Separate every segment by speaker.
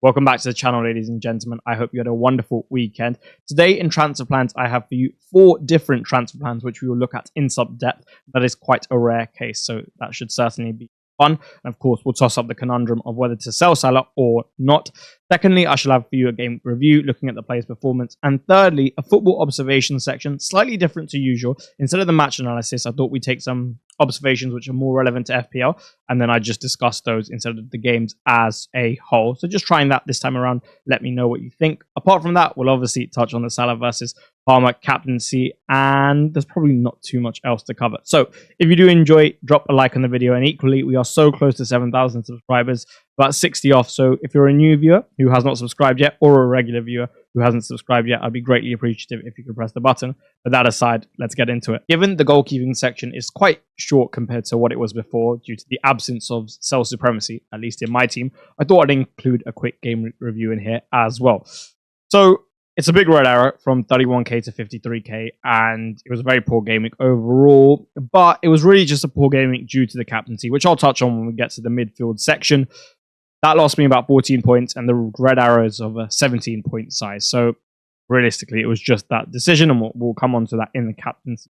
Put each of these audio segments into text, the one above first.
Speaker 1: Welcome back to the channel, ladies and gentlemen. I hope you had a wonderful weekend. Today in transfer plans, I have for you 4 different transfer plans, which we will look at in some depth. That is quite a rare case, so that should certainly be fun. And of course, we'll toss up the conundrum of whether to sell Salah or not. Secondly, I shall have for you a game review, looking at the player's performance. And thirdly, a football observation section, slightly different to usual. Instead of the match analysis, I thought we'd take some observations which are more relevant to FPL, and then I just discuss those instead of the games as a whole. So just trying that this time around. Let me know what you think. Apart from that, we'll obviously touch on the Salah versus Palmer captaincy, and there's probably not too much else to cover. So if you do enjoy, drop a like on the video, and equally, we are so close to 7,000 subscribers, about 60 off. So if you're a new viewer who has not subscribed yet, or a regular viewer who hasn't subscribed yet, I'd be greatly appreciative if you could press the button. But that aside, let's get into it. Given the goalkeeping section is quite short compared to what it was before due to the absence of cell supremacy, at least in my team, I thought I'd include a quick game review in here as well. So it's a big red arrow from 31k to 53k, and it was a very poor game week overall, but it was really just a poor game week due to the captaincy, which I'll touch on when we get to the midfield section. That lost me about 14 points, and the red arrows of a 17-point size. So realistically, it was just that decision, and we'll come on to that in the captaincy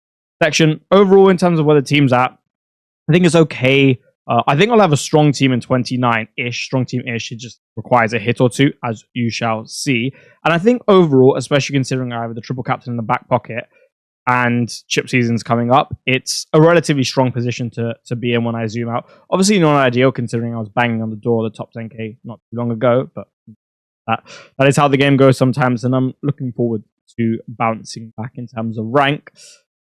Speaker 1: section. Overall, in terms of where the team's at, I think it's okay. I think I'll have a strong team in 29-ish. Strong team-ish. It just requires a hit or two, as you shall see. And I think overall, especially considering I have the triple captain in the back pocket and chip season's coming up, it's a relatively strong position to be in when I zoom out. Obviously not ideal considering I was banging on the door of the top 10k not too long ago, but that is how the game goes sometimes, and I'm looking forward to bouncing back in terms of rank.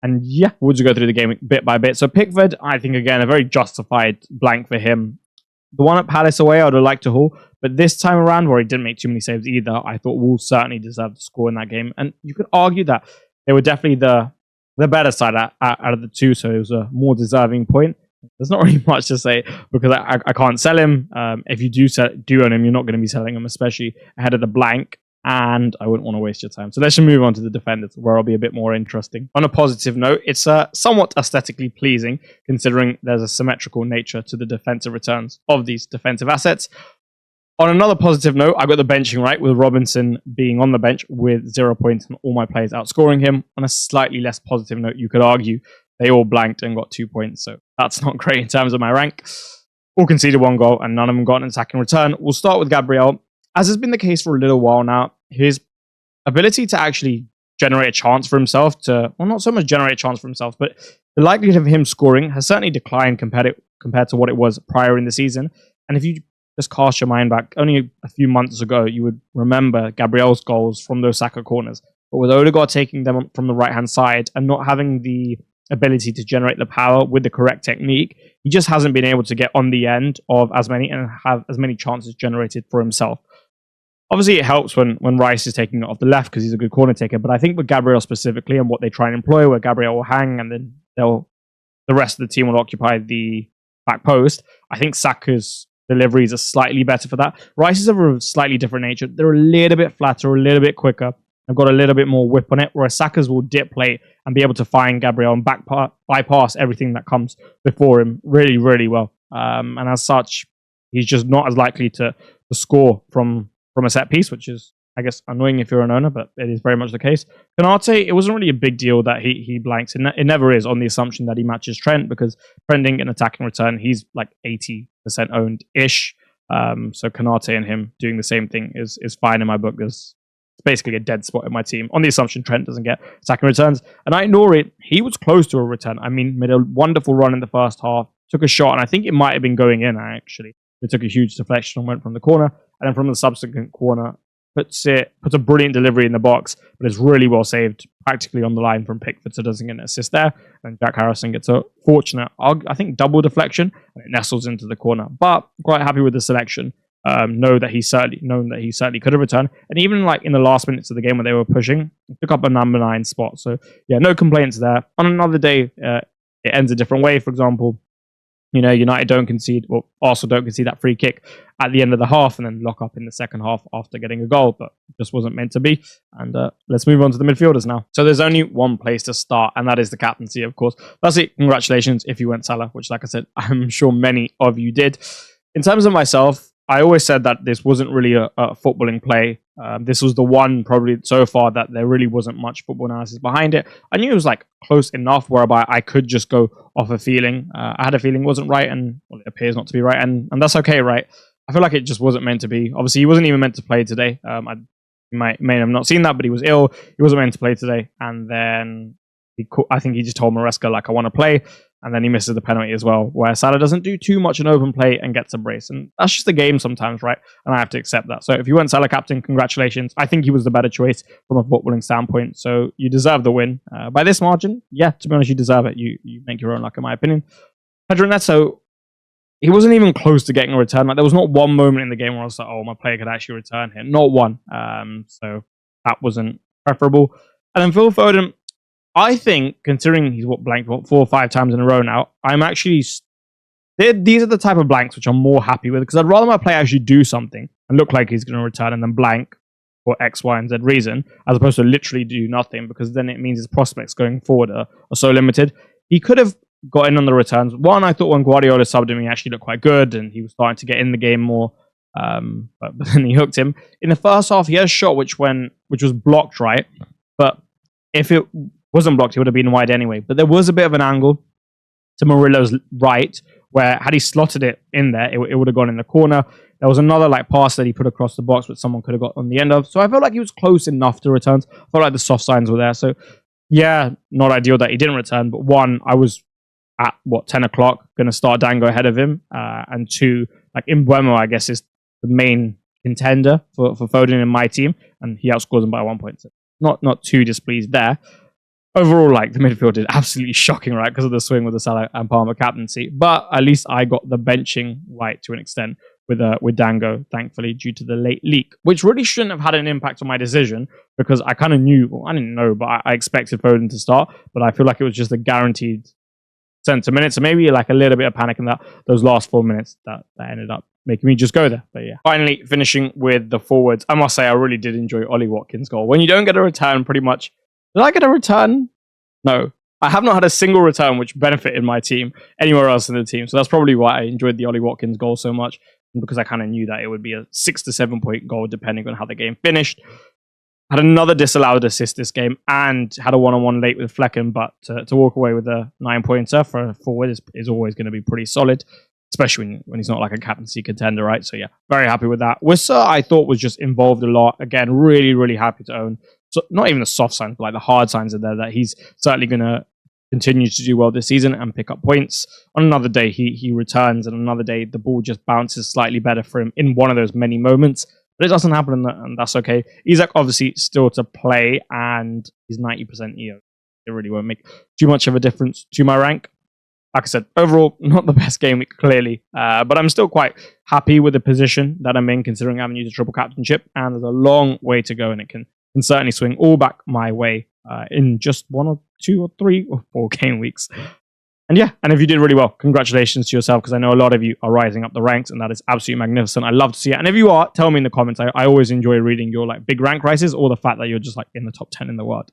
Speaker 1: And yeah, we'll just go through the game bit by bit. So Pickford, I think, again, a very justified blank for him. The one at Palace away, I would have liked to haul. But this time around, where he didn't make too many saves either, I thought Wolves certainly deserved to score in that game. And you could argue that they were definitely the better side out of the two, so it was a more deserving point. There's not really much to say because I can't sell him. If you do own him, you're not going to be selling him, especially ahead of the blank. And I wouldn't want to waste your time. So let's just move on to the defenders, where I'll be a bit more interesting. On a positive note, it's somewhat aesthetically pleasing, considering there's a symmetrical nature to the defensive returns of these defensive assets. On another positive note, I got the benching right, with Robinson being on the bench with 0 points and all my players outscoring him. On a slightly less positive note, you could argue they all blanked and got 2 points. So that's not great in terms of my rank. All conceded 1 goal and none of them got an attacking return. We'll start with Gabriel. As has been the case for a little while now, his ability to actually generate a chance for himself not so much generate a chance for himself, but the likelihood of him scoring has certainly declined compared to what it was prior in the season. And if you just cast your mind back, only a few months ago, you would remember Gabriel's goals from those Saka corners. But with Odegaard taking them from the right-hand side and not having the ability to generate the power with the correct technique, he just hasn't been able to get on the end of as many and have as many chances generated for himself. Obviously, it helps when Rice is taking it off the left because he's a good corner taker. But I think with Gabriel specifically and what they try and employ, where Gabriel will hang and then the rest of the team will occupy the back post, I think Saka's deliveries are slightly better for that. Rice is of a slightly different nature. They're a little bit flatter, a little bit quicker. They've got a little bit more whip on it, whereas Saka's will dip plate and be able to find Gabriel and bypass everything that comes before him really, really well. And as such, he's just not as likely to score from a set piece, which is, I guess, annoying if you're an owner, but it is very much the case. Konate, it wasn't really a big deal that he blanks. It never is, on the assumption that he matches Trent, because Trent didn't get an attacking return. He's like 80% owned-ish. So Konate and him doing the same thing is fine in my book. It's basically a dead spot in my team, on the assumption Trent doesn't get attacking returns. And I ignore it. He was close to a return. I mean, made a wonderful run in the first half, took a shot, and I think it might have been going in, actually. It took a huge deflection and went from the corner, and then from the subsequent corner, puts a brilliant delivery in the box, but it's really well saved, practically on the line from Pickford, so doesn't get an assist there. And Jack Harrison gets a fortunate, I think, double deflection, and it nestles into the corner. But quite happy with the selection. Known that he certainly could have returned, and even like in the last minutes of the game when they were pushing, he took up a number 9 spot. So yeah, no complaints there. On another day, it ends a different way. For example, United don't concede, or Arsenal don't concede that free kick at the end of the half and then lock up in the second half after getting a goal, but it just wasn't meant to be. And let's move on to the midfielders now. So there's only one place to start, and that is the captaincy, of course. That's it. Congratulations if you went Salah, which, like I said, I'm sure many of you did. In terms of myself, I always said that this wasn't really a footballing play. This was the one probably so far that there really wasn't much football analysis behind it. I knew it was like close enough whereby I could just go off a feeling. I had a feeling it wasn't right, and well, it appears not to be right, and that's okay, right? I feel like it just wasn't meant to be. Obviously, he wasn't even meant to play today. You may have not seen that, but he was ill. He wasn't meant to play today, and then I think he just told Maresca, like, I want to play, and then he misses the penalty as well, where Salah doesn't do too much in open play and gets a brace. And that's just the game sometimes, right? And I have to accept that. So if you weren't Salah captain, congratulations. I think he was the better choice from a footballing standpoint. So you deserve the win. By this margin, yeah, to be honest, you deserve it. You make your own luck, in my opinion. Pedro Neto, he wasn't even close to getting a return. Like, there was not one moment in the game where I was like, oh, my player could actually return here. Not one. So that wasn't preferable. And then Phil Foden, I think, considering he's blanked 4 or 5 times in a row now, I'm actually... These are the type of blanks which I'm more happy with, because I'd rather my player actually do something and look like he's going to return and then blank for X, Y, and Z reason, as opposed to literally do nothing, because then it means his prospects going forward are so limited. He could have got in on the returns. One, I thought when Guardiola subbed him, he actually looked quite good, and he was starting to get in the game more, but then he hooked him. In the first half, he had a shot which was blocked, right? But if it wasn't blocked, he would have been wide anyway. But there was a bit of an angle to Murillo's right, where had he slotted it in there, it would have gone in the corner. There was another pass that he put across the box, which someone could have got on the end of. So I felt like he was close enough to returns. I felt like the soft signs were there. So yeah, not ideal that he didn't return. But one, I was at 10 o'clock going to start Dango ahead of him, and two, Mbeumo, I guess, is the main contender for Foden in my team, and he outscores him by 1 point. So not too displeased there. Overall, the midfield is absolutely shocking, right, because of the swing with the Salah and Palmer captaincy. But at least I got the benching right to an extent with Dango, thankfully, due to the late leak, which really shouldn't have had an impact on my decision, because I kind of knew, well, I didn't know, but I expected Foden to start. But I feel like it was just a guaranteed 10 minutes, so maybe a little bit of panic in those last 4 minutes that ended up making me just go there. But yeah, finally finishing with the forwards. I must say I really did enjoy Ollie Watkins' goal. When you don't get a return, pretty much. Did I get a return? No. I have not had a single return which benefited my team anywhere else in the team. So that's probably why I enjoyed the Ollie Watkins goal so much, because I kind of knew that it would be a 6 to 7 point goal depending on how the game finished. Had another disallowed assist this game and had a one-on-one late with Flecken, but to walk away with a 9-pointer for a forward is always going to be pretty solid, especially when he's not a captaincy contender, right? So yeah, very happy with that. Wissa, I thought, was just involved a lot. Again, really, really happy to own. So not even the soft signs, but the hard signs are there that he's certainly going to continue to do well this season and pick up points. On another day, he returns, and another day, the ball just bounces slightly better for him in one of those many moments. But it doesn't happen, and that's okay. Isak, obviously, still to play, and he's 90% EO. It really won't make too much of a difference to my rank. Like I said, overall, not the best game week, clearly. But I'm still quite happy with the position that I'm in, considering I haven't used a triple captainship, and there's a long way to go, and it can certainly swing all back my way in just 1 or 2 or 3 or 4 game weeks. And yeah, and if you did really well, congratulations to yourself, because I know a lot of you are rising up the ranks, and that is absolutely magnificent. I love to see it. And if you are, tell me in the comments. I always enjoy reading your big rank rises, or the fact that you're just in the top 10 in the world.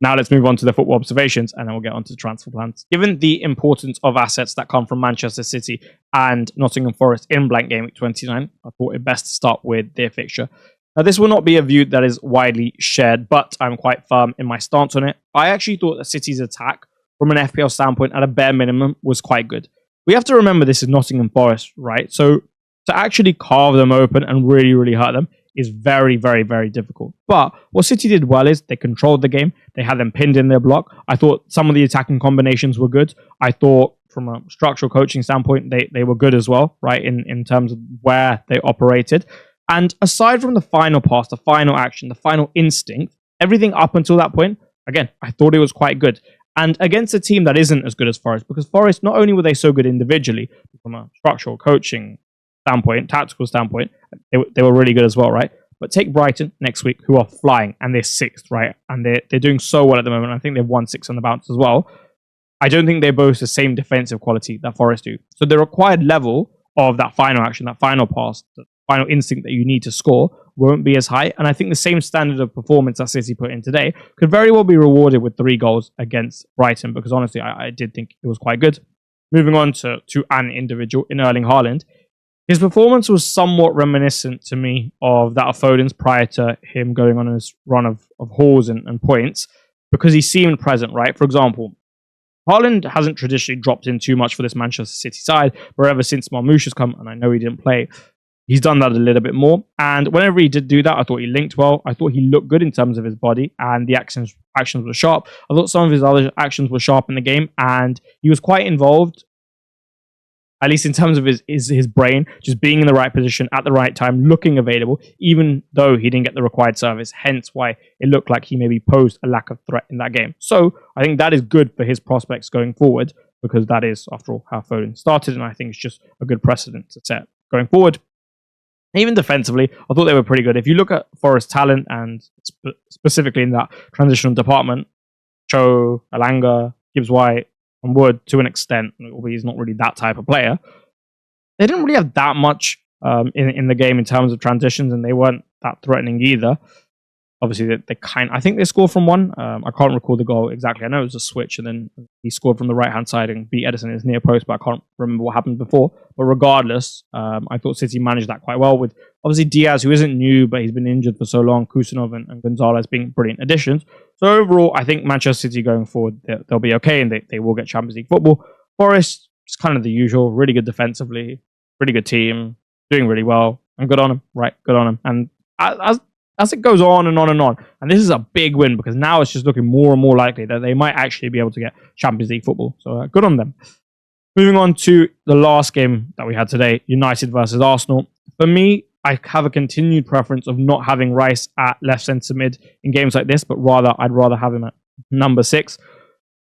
Speaker 1: Now let's move on to the football observations, and then we'll get on to the transfer plans. Given the importance of assets that come from Manchester City and Nottingham Forest in blank game week 29, I thought it best to start with their fixture. Now, this will not be a view that is widely shared, but I'm quite firm in my stance on it. I actually thought that City's attack, from an FPL standpoint, at a bare minimum, was quite good. We have to remember this is Nottingham Forest, right? So to actually carve them open and really, really hurt them is very, very, very difficult. But what City did well is they controlled the game. They had them pinned in their block. I thought some of the attacking combinations were good. I thought from a structural coaching standpoint, they were good as well, right? In terms of where they operated. And aside from the final pass, the final action, the final instinct, everything up until that point, again, I thought it was quite good. And against a team that isn't as good as Forest, because Forest, not only were they so good individually, from a structural coaching standpoint, tactical standpoint, they were really good as well, right? But take Brighton next week, who are flying, and they're 6th, right? And they're doing so well at the moment. I think they've won 6 on the bounce as well. I don't think they boast the same defensive quality that Forest do. So the required level of that final action, that final pass, the final instinct that you need to score won't be as high. And I think the same standard of performance that City put in today could very well be rewarded with 3 goals against Brighton, because honestly, I did think it was quite good. Moving on to an individual in Erling Haaland. His performance was somewhat reminiscent to me of that of Foden's prior to him going on his run of hauls and points, because he seemed present, right? For example, Haaland hasn't traditionally dropped in too much for this Manchester City side, but ever since Marmoush has come, and I know he didn't play, he's done that a little bit more. And whenever he did do that, I thought he linked well. I thought he looked good in terms of his body, and the actions were sharp. I thought some of his other actions were sharp in the game, and he was quite involved, at least in terms of his brain, just being in the right position at the right time, looking available, even though he didn't get the required service, hence why it looked like he maybe posed a lack of threat in that game. So I think that is good for his prospects going forward, because that is, after all, how Foden started, and I think it's just a good precedent to set going forward. Even defensively, I thought they were pretty good. If you look at Forest's talent, and specifically in that transitional department, Cho, Alanga, Gibbs-White, and Wood, to an extent, albeit he's not really that type of player, they didn't really have that much in the game in terms of transitions, and they weren't that threatening either. Obviously, I think they scored from one. I can't recall the goal exactly. I know it was a switch, and then he scored from the right-hand side and beat Edison in his near post, but I can't remember what happened before. But regardless, I thought City managed that quite well, with obviously Diaz, who isn't new, but he's been injured for so long, Kusanov and Gonzalez being brilliant additions. So overall, I think Manchester City going forward, they'll be okay, and they will get Champions League football. Forest, it's kind of the usual, really good defensively, really good team, doing really well, and good on them, right? Good on them. And as it goes on and on and on, and this is a big win, because now it's just looking more and more likely that they might actually be able to get Champions League football. So good on them. Moving on to the last game that we had today, United versus Arsenal. For me, I have a continued preference of not having Rice at left centre mid in games like this, but I'd rather have him at number 6.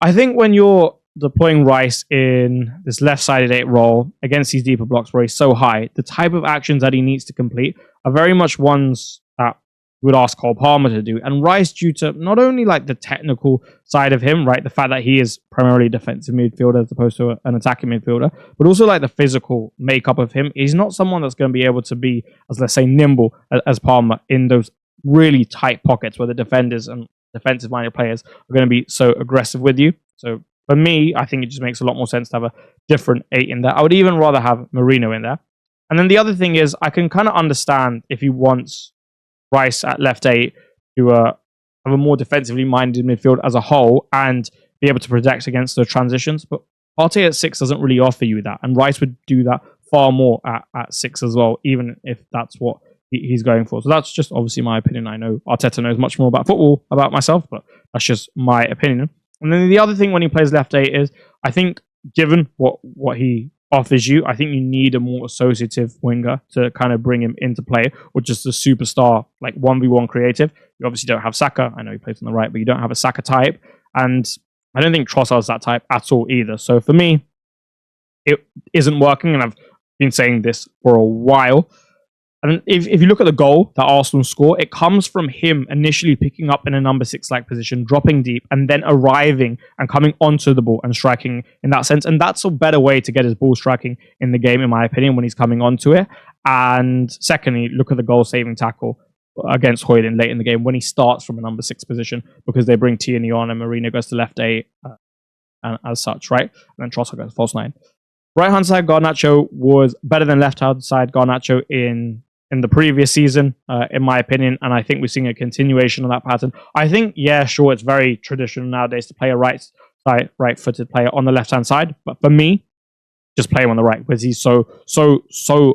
Speaker 1: I think when you're deploying Rice in this left-sided 8 role against these deeper blocks where he's so high, the type of actions that he needs to complete are very much ones that would ask Cole Palmer to do. And Rice, due to not only like the technical side of him, right, the fact that he is primarily a defensive midfielder as opposed to an attacking midfielder, but also like the physical makeup of him, he's not someone that's going to be able to be, as let's say, nimble as Palmer in those really tight pockets where the defenders and defensive-minded players are going to be so aggressive with you. So for me, I think it just makes a lot more sense to have a different 8 in there. I would even rather have Marino in there. And then the other thing is, I can kind of understand if he wants Rice at left 8 to have a more defensively minded midfield as a whole and be able to protect against the transitions. But Partey at 6 doesn't really offer you that. And Rice would do that far more at 6 as well, even if that's what he's going for. So that's just obviously my opinion. I know Arteta knows much more about football about myself, but that's just my opinion. And then the other thing when he plays left 8 is, I think given what he offers you, I think you need a more associative winger to kind of bring him into play, or just a superstar, like 1v1 creative. You obviously don't have Saka. I know he plays on the right, but you don't have a Saka type. And I don't think Trossard's that type at all either. So for me, it isn't working, and I've been saying this for a while. And if you look at the goal that Arsenal score, it comes from him initially picking up in a number 6-like position, dropping deep, and then arriving and coming onto the ball and striking in that sense. And that's a better way to get his ball striking in the game, in my opinion, when he's coming onto it. And secondly, look at the goal-saving tackle against Højlund late in the game when he starts from a number 6 position, because they bring Tierney on and Marino goes to left 8 and as such, right? And then Trossard goes to false 9. Right-hand side, Garnacho was better than left-hand side Garnacho in the previous season, in my opinion, and I think we're seeing a continuation of that pattern. I think, yeah, sure, it's very traditional nowadays to play a right-footed player on the left-hand side, but for me, just play him on the right, because he's so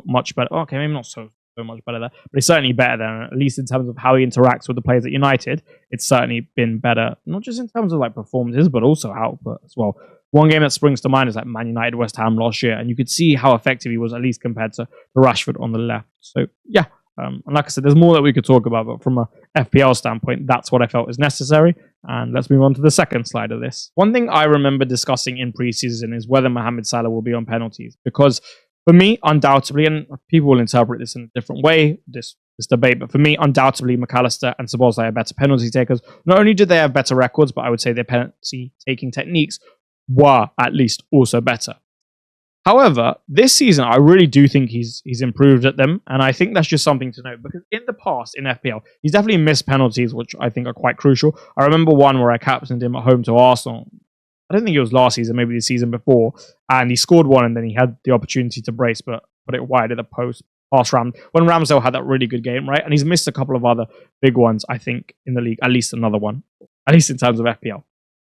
Speaker 1: much better. Okay, maybe not so much better there, but he's certainly better than, at least in terms of how he interacts with the players at United. It's certainly been better, not just in terms of like performances, but also output as well. One game that springs to mind is like Man United West Ham last year, and you could see how effective he was, at least compared to Rashford on the left. So yeah, and like I said, there's more that we could talk about, but from a FPL standpoint, that's what I felt is necessary. And let's move on to the second slide of this. One thing I remember discussing in preseason is whether Mohamed Salah will be on penalties, because for me, undoubtedly, and people will interpret this in a different way, this debate, but for me, undoubtedly, McAllister and Szoboszlai are better penalty takers. Not only did they have better records, but I would say their penalty taking techniques were at least also better. However, this season, I really do think he's improved at them, and I think that's just something to note, because in the past, in FPL, he's definitely missed penalties, which I think are quite crucial. I remember one where I captained him at home to Arsenal. I don't think it was last season, maybe the season before, and he scored one, and then he had the opportunity to brace, but put it wide of the post past Ram when Ramsdale had that really good game, right? And he's missed a couple of other big ones, I think, in the league, at least another one, at least in terms of FPL.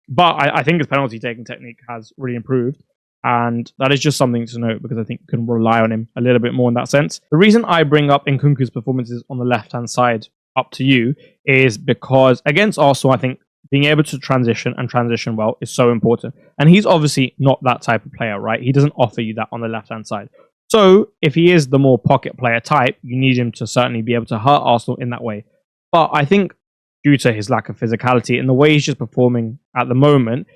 Speaker 1: But I think his penalty taking technique has really improved. And that is just something to note because I think you can rely on him a little bit more in that sense. The reason I bring up Nkunku's performances on the left-hand side up to you is because against Arsenal, I think being able to transition and transition well is so important. And he's obviously not that type of player, right? He doesn't offer you that on the left-hand side. So if he is the more pocket player type, you need him to certainly be able to hurt Arsenal in that way. But I think due to his lack of physicality and the way he's just performing at the moment,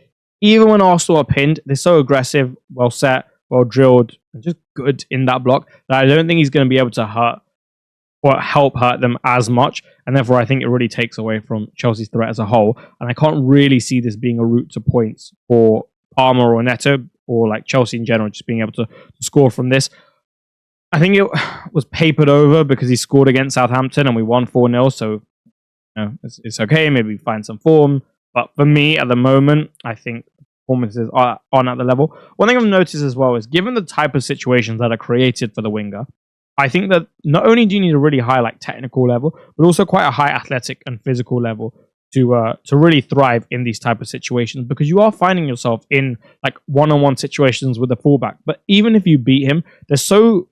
Speaker 1: even when Arsenal are pinned, they're so aggressive, well set, well drilled, and just good in that block that I don't think he's going to be able to hurt or help hurt them as much. And therefore, I think it really takes away from Chelsea's threat as a whole. And I can't really see this being a route to points for Palmer or Neto or like Chelsea in general, just being able to score from this. I think it was papered over because he scored against Southampton and we won 4-0. So it's okay. Maybe we find some form. But for me, at the moment, I think performances are on at the level. One thing I've noticed as well is given the type of situations that are created for the winger, I think that not only do you need a really high like technical level, but also quite a high athletic and physical level to really thrive in these type of situations, because you are finding yourself in like one-on-one situations with the fullback. But even if you beat him, there's so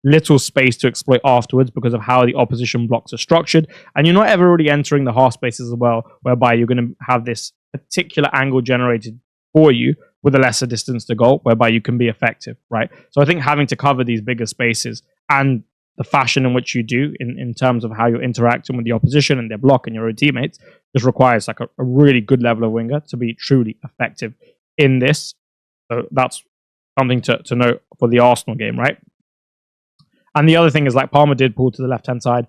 Speaker 1: little space to exploit afterwards because of how the opposition blocks are structured, and you're not ever really entering the half spaces as well, whereby you're going to have this particular angle generated for you with a lesser distance to goal, whereby you can be effective, right? So I think having to cover these bigger spaces and the fashion in which you do in terms of how you're interacting with the opposition and their block and your own teammates just requires like a really good level of winger to be truly effective in this. So that's something to note for the Arsenal game, right? And the other thing is like Palmer did pull to the left-hand side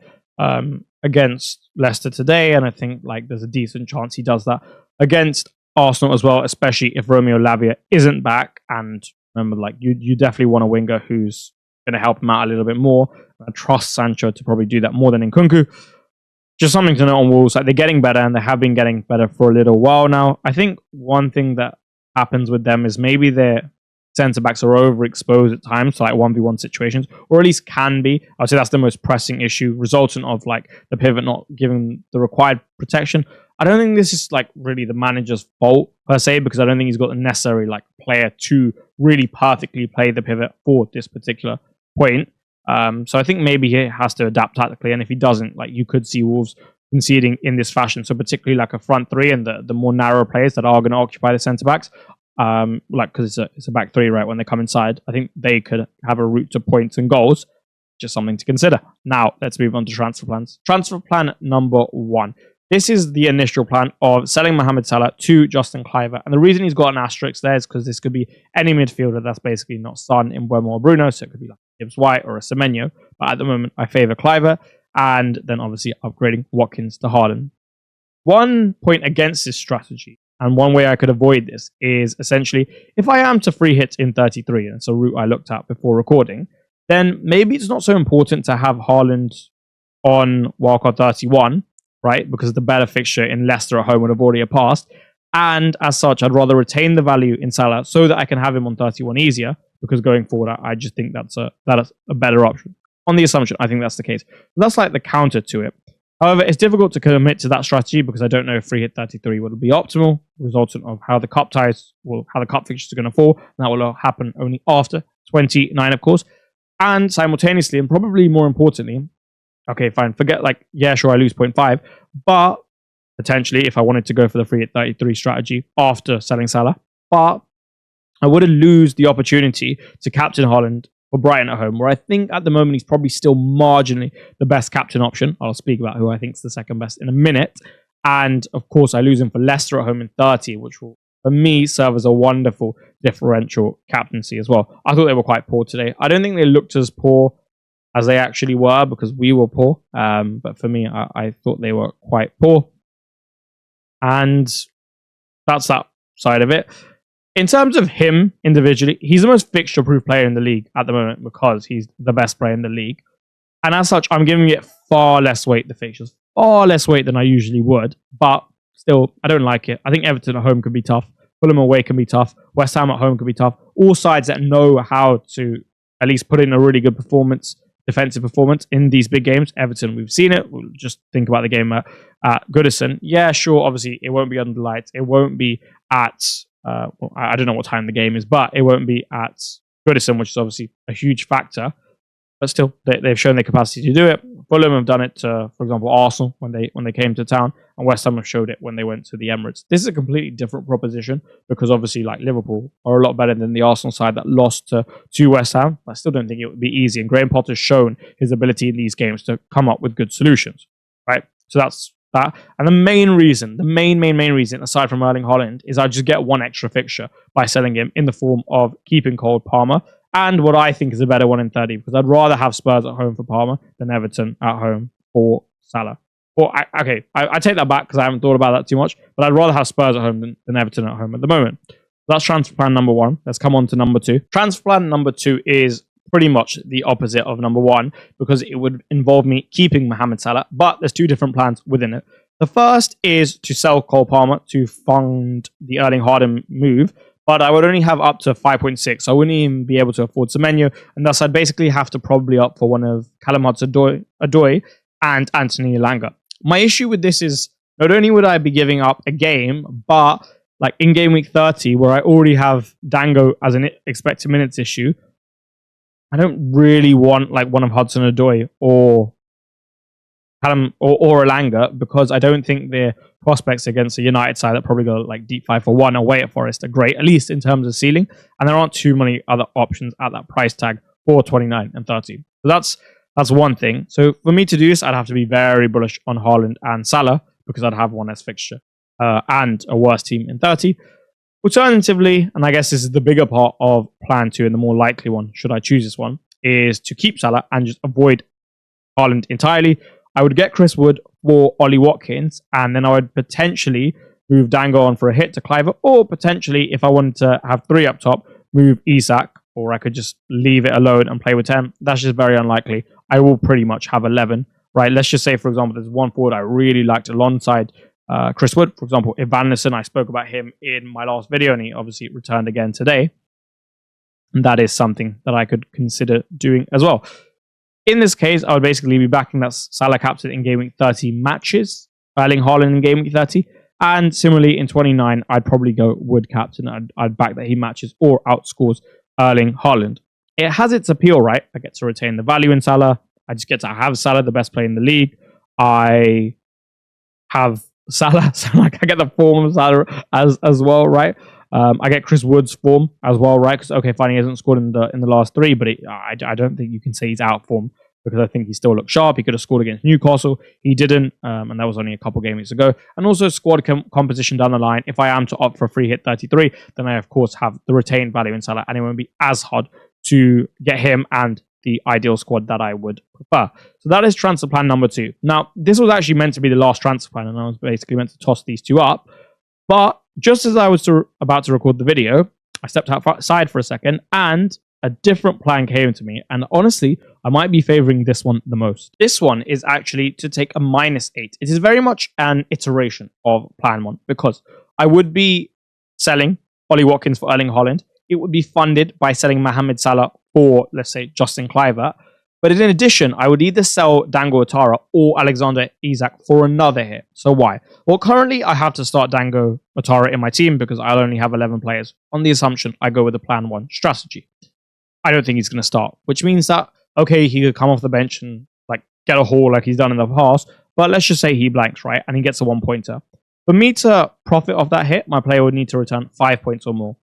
Speaker 1: against Leicester today, and I think like there's a decent chance he does that against Arsenal as well, especially if Romeo Lavia isn't back. And remember, like you definitely want a winger who's going to help him out a little bit more. I trust Sancho to probably do that more than Nkunku. Just something to note on Wolves, like they're getting better and they have been getting better for a little while now. I think one thing that happens with them is maybe their centre-backs are overexposed at times to like 1v1 situations, or at least can be. I would say that's the most pressing issue, resultant of like the pivot not giving the required protection. I don't think this is like really the manager's fault per se, because I don't think he's got the necessary like player to really perfectly play the pivot for this particular point. So I think maybe he has to adapt tactically, and if he doesn't, like you could see Wolves conceding in this fashion. So particularly like a front three and the more narrow players that are going to occupy the centre backs, like because it's a back three, right? When they come inside, I think they could have a route to points and goals. Just something to consider. Now let's move on to transfer plans. Transfer plan number 1. This is the initial plan of selling Mohamed Salah to Justin Kluivert. And the reason he's got an asterisk there is because this could be any midfielder that's basically not Son, Mbeumo or Bruno. So it could be like Gibbs White or a Semenyo. But at the moment, I favour Kluivert. And then obviously upgrading Watkins to HAALAND. One point against this strategy, and one way I could avoid this, is essentially if I am to free hit in 33, and it's a route I looked at before recording, then maybe it's not so important to have HAALAND on wildcard 31, right? Because the better fixture in Leicester at home would have already passed. And as such, I'd rather retain the value in Salah so that I can have him on 31 easier, because going forward, I just think that's a better option. On the assumption, I think that's the case. That's like the counter to it. However, it's difficult to commit to that strategy because I don't know if free hit 33 would be optimal, resultant of how the cup ties, well, how the cup fixtures are going to fall. And that will happen only after 29, of course. And simultaneously, and probably more importantly, okay, fine, forget like, yeah, sure, I lose 0.5, but potentially if I wanted to go for the free hit 33 strategy after selling Salah, but I wouldn't lose the opportunity to captain HAALAND for Brighton at home, where I think at the moment he's probably still marginally the best captain option. I'll speak about who I think is the second best in a minute. And of course, I lose him for Leicester at home in 30, which will, for me, serve as a wonderful differential captaincy as well. I thought they were quite poor today. I don't think they looked as poor as they actually were because we were poor. But for me, I thought they were quite poor. And that's that side of it. In terms of him individually, he's the most fixture-proof player in the league at the moment because he's the best player in the league. And as such, I'm giving it far less weight, the fixtures. Far less weight than I usually would. But still, I don't like it. I think Everton at home could be tough. Fulham away can be tough. West Ham at home could be tough. All sides that know how to at least put in a really good performance, defensive performance in these big games. Everton, we've seen it. We'll just think about the game at Goodison. Yeah, sure, obviously, it won't be under the lights. It won't be at, well, I don't know what time the game is, but it won't be at Goodison, which is obviously a huge factor. But still, they've shown their capacity to do it. Fulham have done it to, for example, Arsenal when they came to town, and West Ham have showed it when they went to the Emirates. This is a completely different proposition because obviously, like Liverpool are a lot better than the Arsenal side that lost to West Ham. I still don't think it would be easy, and Graham Potter's shown his ability in these games to come up with good solutions, right? So that's that. And the main reason, the main reason, aside from Erling Haaland, is I just get one extra fixture by selling him in the form of keeping Cole Palmer. And what I think is a better 1 in 30, because I'd rather have Spurs at home for Palmer than Everton at home for Salah. Or I take that back because I haven't thought about that too much, but I'd rather have Spurs at home than Everton at home at the moment. That's transfer plan number 1. Let's come on to number 2. Transfer plan number 2 is pretty much the opposite of number 1 because it would involve me keeping Mohamed Salah, but there's 2 different plans within it. The first is to sell Cole Palmer to fund the Erling Haaland move, but I would only have up to 5.6. So I wouldn't even be able to afford Semenyo, and thus I'd basically have to probably opt for one of Callum Hudson-Odoi and Anthony Elanga. My issue with this is not only would I be giving up a game, but like in game week 30, where I already have Dango as an expected minutes issue, I don't really want like one of Hudson-Odoi or Callum or Elanga, because I don't think their prospects against a United side that probably go like deep 5-1 away at Forest are great, at least in terms of ceiling. And there aren't too many other options at that price tag for 29 and 30. So that's one thing. So for me to do this, I'd have to be very bullish on Haaland and Salah because I'd have one less fixture and a worse team in 30. Alternatively, and I guess this is the bigger part of plan 2 and the more likely one, should I choose this one, is to keep Salah and just avoid Haaland entirely. I would get Chris Wood for Ollie Watkins, and then I would potentially move Dango on for a hit to Cliver, or potentially, if I wanted to have 3 up top, move Isak, or I could just leave it alone and play with 10. That's just very unlikely. I will pretty much have 11, right? Let's just say, for example, there's one forward I really liked alongside Chris Wood. For example, Evanilson, I spoke about him in my last video, and he obviously returned again today. And that is something that I could consider doing as well. In this case, I would basically be backing that Salah captain in Game Week 30 matches, Erling Haaland in Game Week 30, and similarly in 29, I'd probably go Wood captain. I'd back that he matches or outscores Erling Haaland. It has its appeal, right? I get to retain the value in Salah. I just get to have Salah, the best player in the league. I have Salah, so like I get the form of Salah as well, right? I get Chris Wood's form as well, right? Because okay, fine, he hasn't scored in the last 3, but I don't think you can say he's out of form because I think he still looks sharp. He could have scored against Newcastle, he didn't, and that was only a couple game weeks ago. And also squad composition down the line. If I am to opt for a free hit 33, then I of course have the retained value in Salah, and it won't be as hard to get him and the ideal squad that I would prefer. So that is transfer plan number 2. Now, this was actually meant to be the last transfer plan, and I was basically meant to toss these 2 up. But just as I was about to record the video, I stepped outside for a second, and a different plan came to me. And honestly, I might be favoring this one the most. This one is actually to take a -8. It is very much an iteration of plan 1, because I would be selling Ollie Watkins for Erling Haaland. It would be funded by selling Mohamed Salah for, let's say, Justin Kluivert. But in addition, I would either sell Dango Ouattara or Alexander Isak for another hit. So why? Well, currently I have to start Dango Ouattara in my team because I'll only have 11 players. On the assumption I go with the plan 1 strategy. I don't think he's going to start, which means that, okay, he could come off the bench and like get a haul like he's done in the past. But let's just say he blanks, right? And he gets a 1-pointer. For me to profit off that hit, my player would need to return 5 points or more.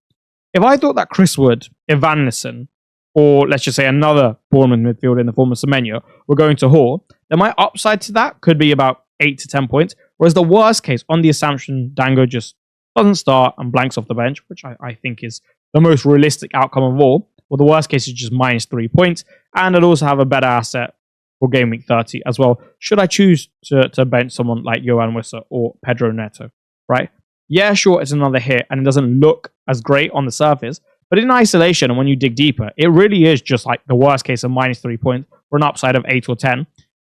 Speaker 1: If I thought that Chris Wood, Evanilson, or let's just say another Bournemouth midfielder in the form of Semenyo were going to haul, then my upside to that could be about 8 to 10 points. Whereas the worst case, on the assumption Dango just doesn't start and blanks off the bench, which I think is the most realistic outcome of all, well, the worst case is just -3 points. And I'd also have a better asset for Game Week 30 as well, should I choose to bench someone like Yohan Wissa or Pedro Neto, right? Yeah, sure, it's another hit, and it doesn't look as great on the surface, but in isolation, and when you dig deeper, it really is just like the worst case of -3 points for an upside of 8 or 10.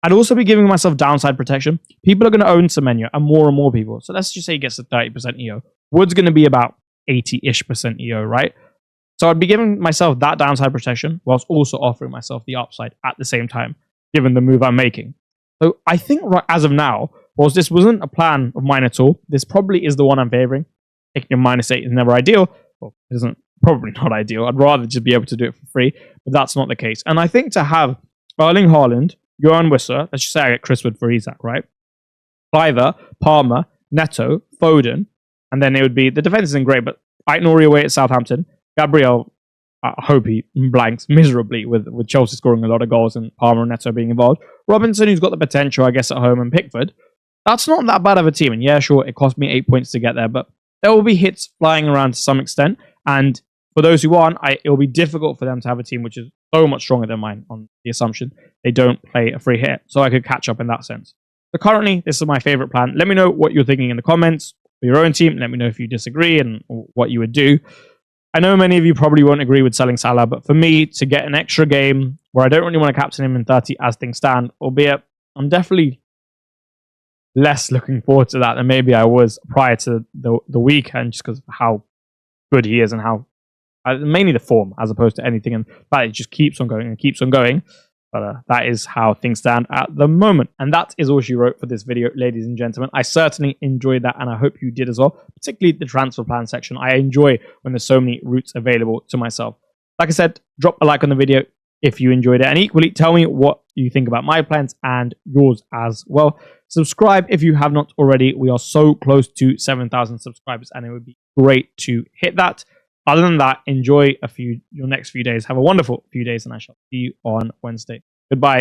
Speaker 1: I'd also be giving myself downside protection. People are going to own Semenyo, and more people. So let's just say he gets a 30% EO. Wood's going to be about 80-ish% EO, right? So I'd be giving myself that downside protection whilst also offering myself the upside at the same time, given the move I'm making. So I think right as of now, whilst this wasn't a plan of mine at all, this probably is the one I'm favoring. Taking a -8 is never ideal. Well, it isn't probably not ideal. I'd rather just be able to do it for free, but that's not the case. And I think to have Erling Haaland, Johan Wisser, let's just say I get Chris Wood for Isak, right? Cliver, Palmer, Neto, Foden, and then it would be, the defense isn't great, but Aït-Nouri away at Southampton, Gabriel, I hope he blanks miserably with Chelsea scoring a lot of goals and Palmer and Neto being involved. Robinson, who's got the potential, I guess, at home, and Pickford. That's not that bad of a team. And yeah, sure, it cost me 8 points to get there, but there will be hits flying around to some extent. And for those who aren't, it will be difficult for them to have a team which is so much stronger than mine on the assumption they don't play a free hit. So I could catch up in that sense. So currently, this is my favorite plan. Let me know what you're thinking in the comments for your own team. Let me know if you disagree and what you would do. I know many of you probably won't agree with selling Salah, but for me, to get an extra game where I don't really want to captain him in 30 as things stand, albeit I'm definitely less looking forward to that than maybe I was prior to the weekend, just because of how good he is and how mainly the form as opposed to anything, and that it just keeps on going and keeps on going. But that is how things stand at the moment. And that is all she wrote for this video, ladies and gentlemen. I certainly enjoyed that, and I hope you did as well, particularly the transfer plan section. I enjoy when there's so many routes available to myself. Like I said, drop a like on the video if you enjoyed it, and equally tell me what you think about my plans and yours as well. Subscribe if you have not already. We are so close to 7,000 subscribers, and it would be great to hit that. Other than that, enjoy your next few days. Have a wonderful few days, and I shall see you on Wednesday. Goodbye.